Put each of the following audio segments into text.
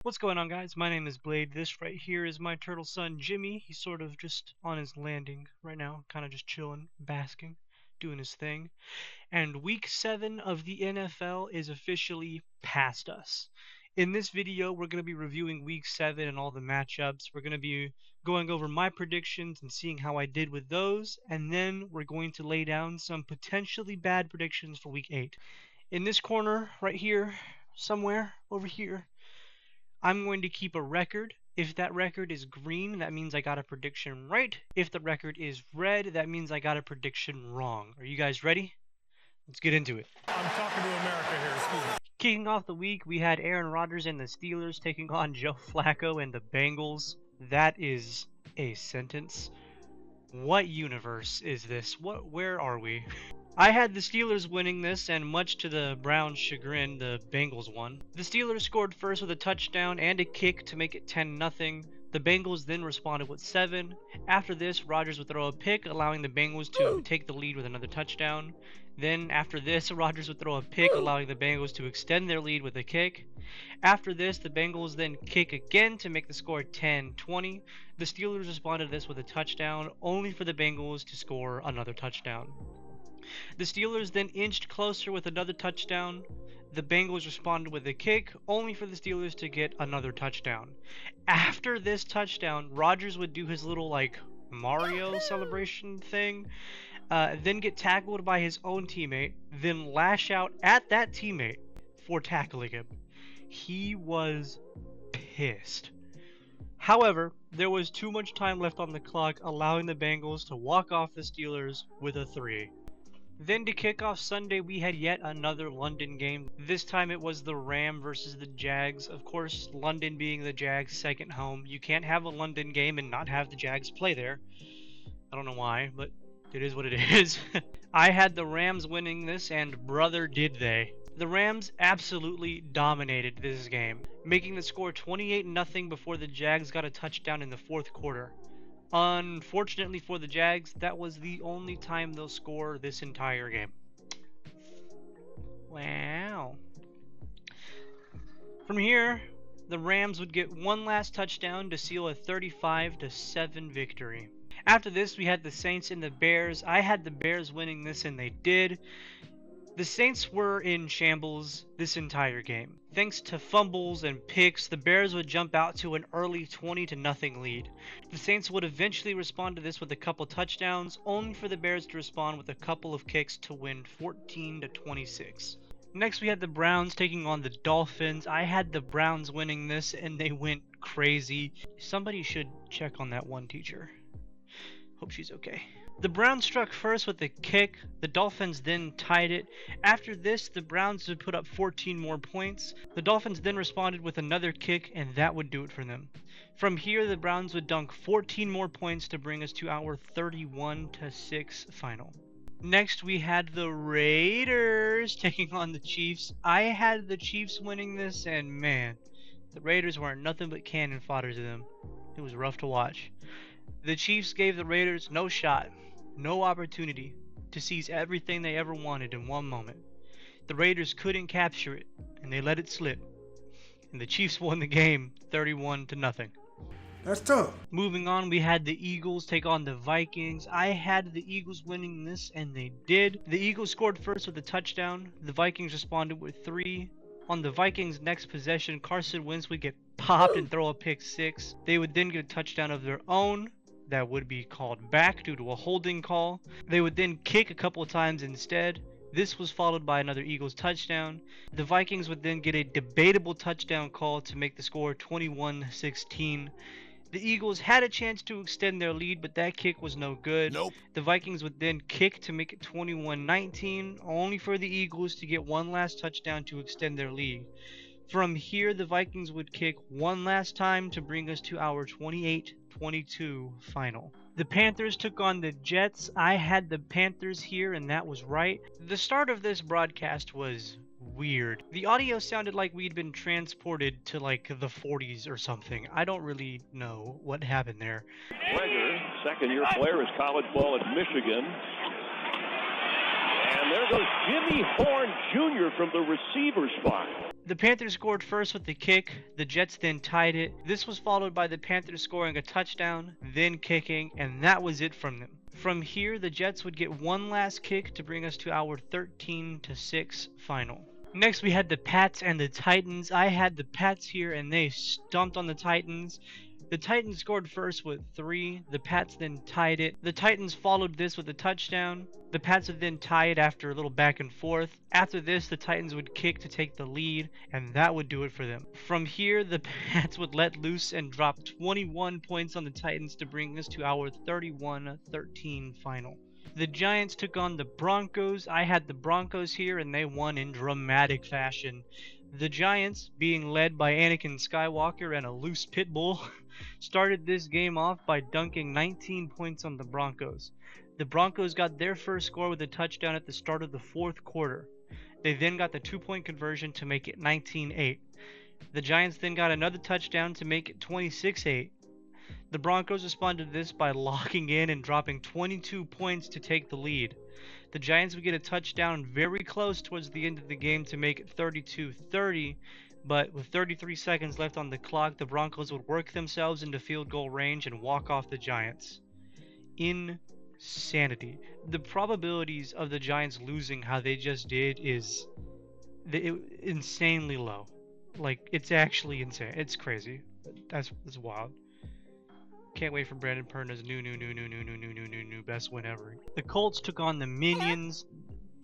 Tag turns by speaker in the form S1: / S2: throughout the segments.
S1: What's going on, guys? My name is Blade. This right here is my turtle son, Jimmy. He's sort of just on his landing right now, kind of just chilling, basking, doing his thing. And week 7 of the NFL is officially past us. In this video, we're going to be reviewing week 7 and all the matchups. We're going to be going over my predictions and seeing how I did with those. And then we're going to lay down some potentially bad predictions for week 8. In this corner right here, somewhere over here, I'm going to keep a record. If that record is green, that means I got a prediction right. If the record is red, that means I got a prediction wrong. Are you guys ready? Let's get into it.
S2: I'm talking to America here, excuse me.
S1: Kicking off the week, we had Aaron Rodgers and the Steelers taking on Joe Flacco and the Bengals. That is a sentence. What universe is this? Where are we? I had the Steelers winning this, and much to the Browns' chagrin, the Bengals won. The Steelers scored first with a touchdown and a kick to make it 10-0. The Bengals then responded with 7. After this, Rodgers would throw a pick, allowing the Bengals to take the lead with another touchdown. Then, after this, Rodgers would throw a pick, allowing the Bengals to extend their lead with a kick. After this, the Bengals then kick again to make the score 10-20. The Steelers responded to this with a touchdown, only for the Bengals to score another touchdown. The Steelers then inched closer with another touchdown. The Bengals responded with a kick, only for the Steelers to get another touchdown. After this touchdown, Rodgers would do his little Mario celebration thing, then get tackled by his own teammate, then lash out at that teammate for tackling him. He was pissed. However, there was too much time left on the clock, allowing the Bengals to walk off the Steelers with a 3. Then to kick off Sunday, we had yet another London game. This time it was the Ram versus the Jags. Of course, London being the Jags' second home. You can't have a London game and not have the Jags play there. I don't know why, but it is what it is. I had the Rams winning this, and brother did they. The Rams absolutely dominated this game, making the score 28-0 before the Jags got a touchdown in the fourth quarter. Unfortunately for the Jags, that was the only time they'll score this entire game. Wow. From here, the Rams would get one last touchdown to seal a 35-7 victory. After this, we had the Saints and the Bears. I had the Bears winning this, and they did. The Saints were in shambles this entire game. Thanks to fumbles and picks, the Bears would jump out to an early 20-0 lead. The Saints would eventually respond to this with a couple touchdowns, only for the Bears to respond with a couple of kicks to win 14-26. Next, we had the Browns taking on the Dolphins. I had the Browns winning this, and they went crazy. Somebody should check on that one teacher. Hope she's okay. The Browns struck first with a kick. The Dolphins then tied it. After this, the Browns would put up 14 more points. The Dolphins then responded with another kick, and that would do it for them. From here, the Browns would dunk 14 more points to bring us to our 31-6 final. Next, we had the Raiders taking on the Chiefs. I had the Chiefs winning this, and man, the Raiders weren't nothing but cannon fodder to them. It was rough to watch. The Chiefs gave the Raiders no shot, no opportunity to seize everything they ever wanted in one moment. The Raiders couldn't capture it, and they let it slip. And the Chiefs won the game 31-0.
S2: That's tough.
S1: Moving on, we had the Eagles take on the Vikings. I had the Eagles winning this, and they did. The Eagles scored first with a touchdown. The Vikings responded with 3. On the Vikings' next possession, Carson Wentz would get popped and throw a pick 6. They would then get a touchdown of their own that would be called back due to a holding call. They would then kick a couple of times instead. This was followed by another Eagles touchdown. The Vikings would then get a debatable touchdown call to make the score 21-16. The Eagles had a chance to extend their lead, but that kick was no good.
S2: Nope.
S1: The Vikings would then kick to make it 21-19, only for the Eagles to get one last touchdown to extend their lead. From here, the Vikings would kick one last time to bring us to our 28-22 final. The Panthers took on the Jets. I had the Panthers here, and that was right. The start of this broadcast was weird. The audio sounded like we'd been transported to like the 40s or something. I don't really know what happened there.
S3: Prager, second-year player, is college ball at Michigan. And there goes Jimmy Horn Jr. from the receiver spot.
S1: The Panthers scored first with the kick. The Jets then tied it. This was followed by the Panthers scoring a touchdown, then kicking, and that was it from them. From here, the Jets would get one last kick to bring us to our 13-6 final. Next, we had the Pats and the Titans. I had the Pats here, and they stomped on the Titans. The Titans scored first with 3. The Pats then tied it. The Titans followed this with a touchdown. The Pats would then tie it after a little back and forth. After this, the Titans would kick to take the lead, and that would do it for them. From here, the Pats would let loose and drop 21 points on the Titans to bring us to our 31-13 final. The Giants took on the Broncos. I had the Broncos here, and they won in dramatic fashion. The Giants, being led by Anakin Skywalker and a loose pit bull, started this game off by dunking 19 points on the Broncos. The Broncos got their first score with a touchdown at the start of the fourth quarter. They then got the 2-point conversion to make it 19-8. The Giants then got another touchdown to make it 26-8. The Broncos responded to this by locking in and dropping 22 points to take the lead. The Giants would get a touchdown very close towards the end of the game to make it 32-30, but with 33 seconds left on the clock, the Broncos would work themselves into field goal range and walk off the Giants. Insanity. The probabilities of the Giants losing how they just did is insanely low. Like, it's actually insane. It's crazy. That's wild. Can't wait for Brandon Perna's new best win ever. The Colts took on the Minions.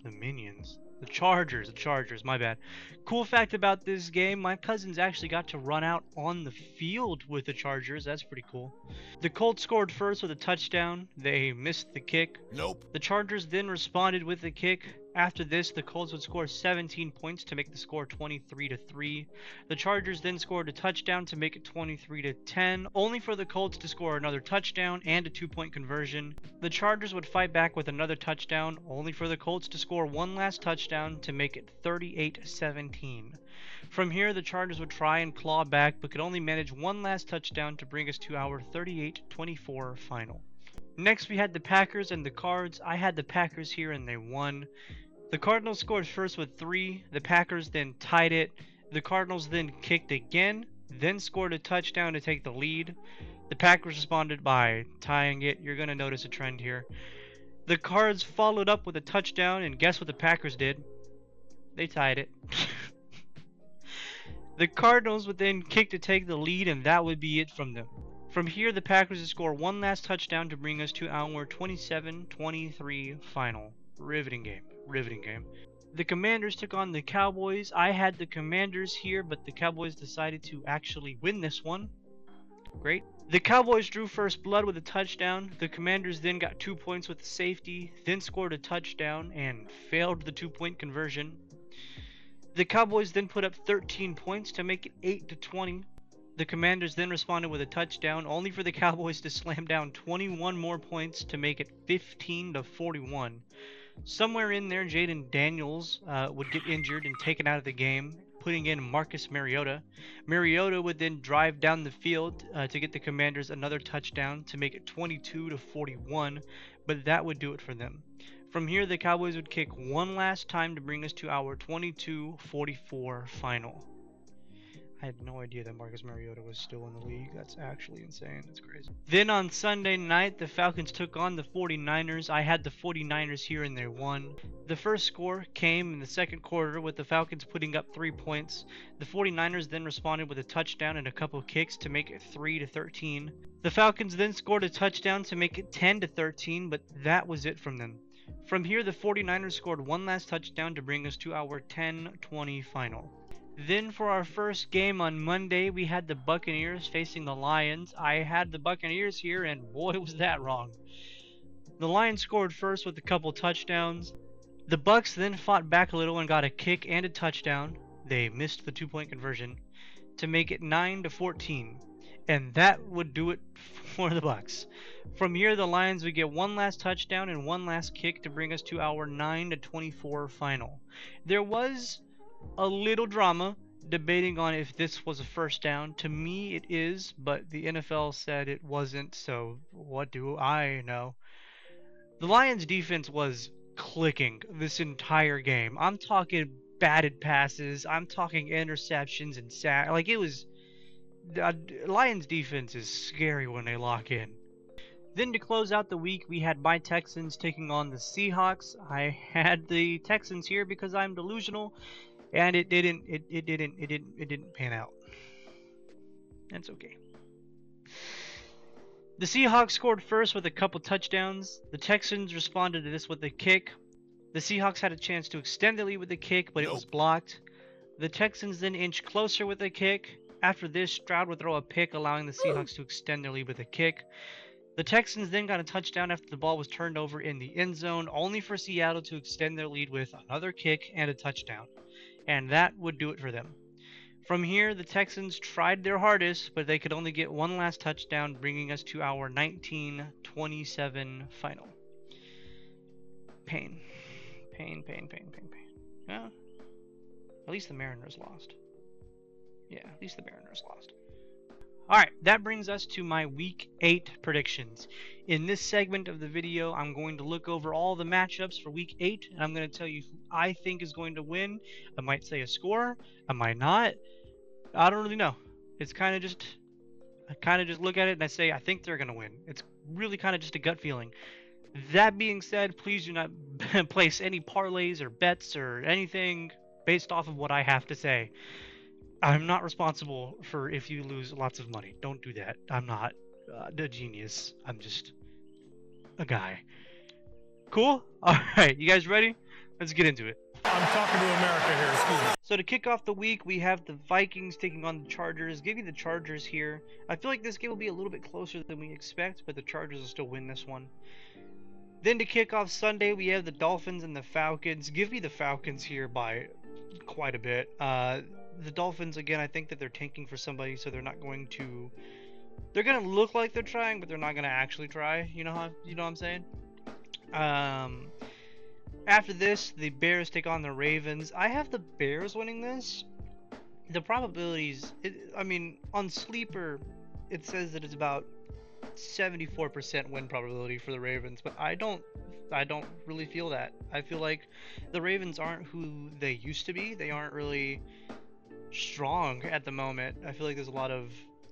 S1: The Chargers, my bad. Cool fact about this game, my cousins actually got to run out on the field with the Chargers. That's pretty cool. The Colts scored first with a touchdown. They missed the kick.
S2: Nope.
S1: The Chargers then responded with the kick. After this, the Colts would score 17 points to make the score 23-3. The Chargers then scored a touchdown to make it 23-10, only for the Colts to score another touchdown and a 2-point conversion. The Chargers would fight back with another touchdown, only for the Colts to score one last touchdown to make it 38-17. From here, the Chargers would try and claw back, but could only manage one last touchdown to bring us to our 38-24 final. Next, we had the Packers and the Cards. I had the Packers here, and they won. The Cardinals scored first with 3. The Packers then tied it. The Cardinals then kicked again, then scored a touchdown to take the lead. The Packers responded by tying it. You're going to notice a trend here. The Cards followed up with a touchdown, and guess what the Packers did? They tied it. The Cardinals would then kick to take the lead, and that would be it from them. From here, the Packers would score one last touchdown to bring us to our 27-23 final. Riveting game. The Commanders took on the Cowboys. I had the Commanders here, but the Cowboys decided to actually win this one. Great. The Cowboys drew first blood with a touchdown. The Commanders then got 2 points with a safety, then scored a touchdown and failed the 2-point conversion. The Cowboys then put up 13 points to make it 8-20. The Commanders then responded with a touchdown, only for the Cowboys to slam down 21 more points to make it 15-41. Somewhere in there, Jaden Daniels would get injured and taken out of the game, putting in Marcus Mariota. Mariota would then drive down the field to get the Commanders another touchdown to make it 22-41, but that would do it for them. From here, the Cowboys would kick one last time to bring us to our 22-44 final. I had no idea that Marcus Mariota was still in the league. That's actually insane. That's crazy. Then on Sunday night, the Falcons took on the 49ers. I had the 49ers here and they won. The first score came in the second quarter with the Falcons putting up 3 points. The 49ers then responded with a touchdown and a couple kicks to make it 3-13. The Falcons then scored a touchdown to make it 10-13, but that was it from them. From here, the 49ers scored one last touchdown to bring us to our 10-20 final. Then for our first game on Monday, we had the Buccaneers facing the Lions. I had the Buccaneers here, and boy was that wrong. The Lions scored first with a couple touchdowns. The Bucs then fought back a little and got a kick and a touchdown. They missed the 2-point conversion to make it 9-14. And that would do it for the Bucs. From here, the Lions would get one last touchdown and one last kick to bring us to our 9-24 final. There was a little drama debating on if this was a first down. To me it is, but the NFL said it wasn't, so what do I know? The Lions defense was clicking this entire game. I'm talking batted passes. I'm talking interceptions and sack. Like, it was. Lions defense is scary when they lock in. Then to close out the week, we had my Texans taking on the Seahawks. I had the Texans here because I'm delusional, and it didn't pan out. That's okay. The Seahawks scored first with a couple touchdowns. The Texans responded to this with a kick. The Seahawks had a chance to extend the lead with a kick, but it was blocked. The Texans then inched closer with a kick. After this, Stroud would throw a pick, allowing the Seahawks to extend their lead with a kick. The Texans then got a touchdown after the ball was turned over in the end zone, only for Seattle to extend their lead with another kick and a touchdown. And that would do it for them. From here, the Texans tried their hardest, but they could only get one last touchdown, bringing us to our 19-27 final. Pain. Well, at least the Mariners lost. Yeah, at least the Mariners lost. Alright, that brings us to my Week 8 predictions. In this segment of the video, I'm going to look over all the matchups for Week 8, and I'm going to tell you who I think is going to win. I might say a score, I might not. I don't really know. It's kind of just, I kind of just look at it and I say, I think they're going to win. It's really kind of just a gut feeling. That being said, please do not place any parlays or bets or anything based off of what I have to say. I'm not responsible for if you lose lots of money. Don't do that. I'm not a genius. I'm just a guy. Cool? Alright, you guys ready? Let's get into it.
S2: I'm talking to America here, excuse me.
S1: So to kick off the week, we have the Vikings taking on the Chargers. Give you the Chargers here. I feel like this game will be a little bit closer than we expect, but the Chargers will still win this one. Then to kick off Sunday, we have the Dolphins and the Falcons. Give me the Falcons here by quite a bit. The Dolphins, again, I think that they're tanking for somebody, so they're not going to... They're going to look like they're trying, but they're not going to actually try. You know what I'm saying? After this, the Bears take on the Ravens. I have the Bears winning this. The probabilities... I mean, on Sleeper, it says that it's about 74% win probability for the Ravens, but I don't really feel that. I feel like the Ravens aren't who they used to be. They aren't really strong at the moment. I feel like there's a lot of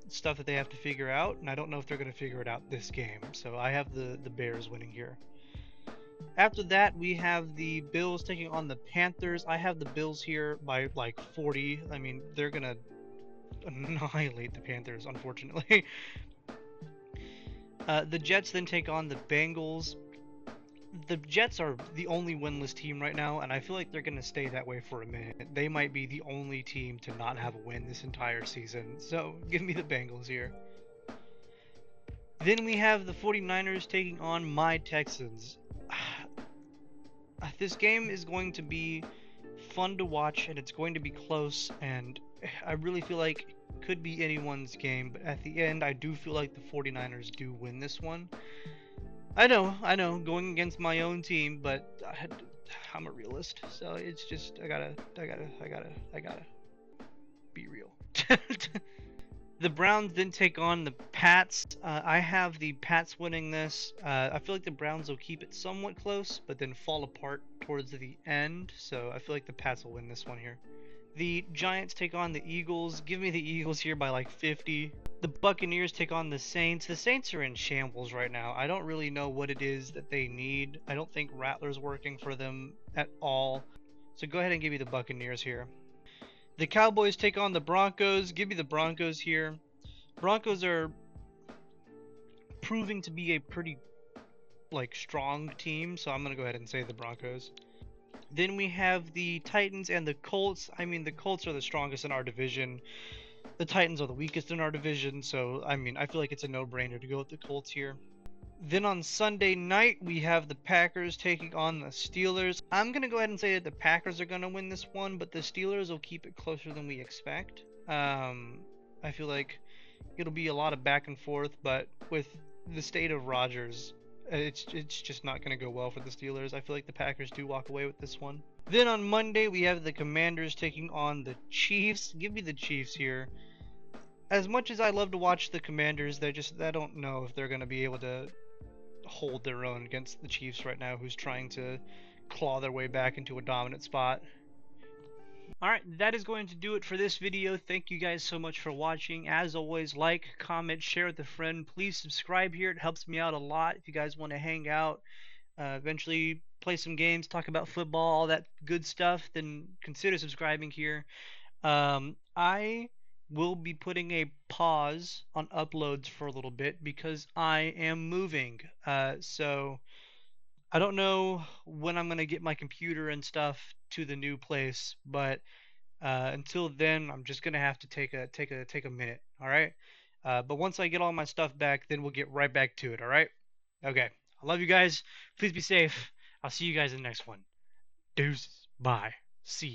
S1: stuff that they have to figure out, and I don't know if they're going to figure it out this game. So I have the Bears winning here. After that, we have the Bills taking on the Panthers. I have the Bills here by like 40. I mean, they're going to annihilate the Panthers, unfortunately. The Jets then take on the Bengals. The Jets are the only winless team right now, and I feel like they're going to stay that way for a minute. They might be the only team to not have a win this entire season, so give me the Bengals here. Then we have the 49ers taking on my Texans. This game is going to be fun to watch, and it's going to be close, and I really feel like it could be anyone's game, but at the end, I do feel like the 49ers do win this one. I know, going against my own team, but I'm a realist, so it's just I gotta be real. The Browns then take on the Pats. I have the Pats winning this. I feel like the Browns will keep it somewhat close, but then fall apart towards the end, so I feel like the Pats will win this one here. The Giants take on the Eagles. Give me the Eagles here by like 50. The Buccaneers take on the Saints. The Saints are in shambles right now. I don't really know what it is that they need. I don't think Rattler's working for them at all. So go ahead and give me the Buccaneers here. The Cowboys take on the Broncos. Give me the Broncos here. Broncos are proving to be a pretty strong team, so I'm going to go ahead and say the Broncos. Then we have the Titans and the Colts. I mean, the Colts are the strongest in our division. The Titans are the weakest in our division, so I mean, I feel like it's a no-brainer to go with the Colts here. Then on Sunday night, we have the Packers taking on the Steelers. I'm going to go ahead and say that the Packers are going to win this one, but the Steelers will keep it closer than we expect. I feel like it'll be a lot of back and forth, but with the state of Rodgers, it's just not going to go well for the Steelers. I feel like the Packers do walk away with this one. Then on Monday, we have the Commanders taking on the Chiefs. Give me the Chiefs here. As much as I love to watch the Commanders, I don't know if they're going to be able to hold their own against the Chiefs right now, who's trying to claw their way back into a dominant spot. Alright, that is going to do it for this video. Thank you guys so much for watching. As always, like, comment, share with a friend. Please subscribe here. It helps me out a lot if you guys want to hang out. Eventually play some games, talk about football, all that good stuff, then consider subscribing here. I will be putting a pause on uploads for a little bit because I am moving. So I don't know when I'm gonna get my computer and stuff to the new place, but until then, I'm just gonna have to take a minute. All right. But once I get all my stuff back, then we'll get right back to it. All right. Okay. I love you guys. Please be safe. I'll see you guys in the next one. Deuces. Bye. See you.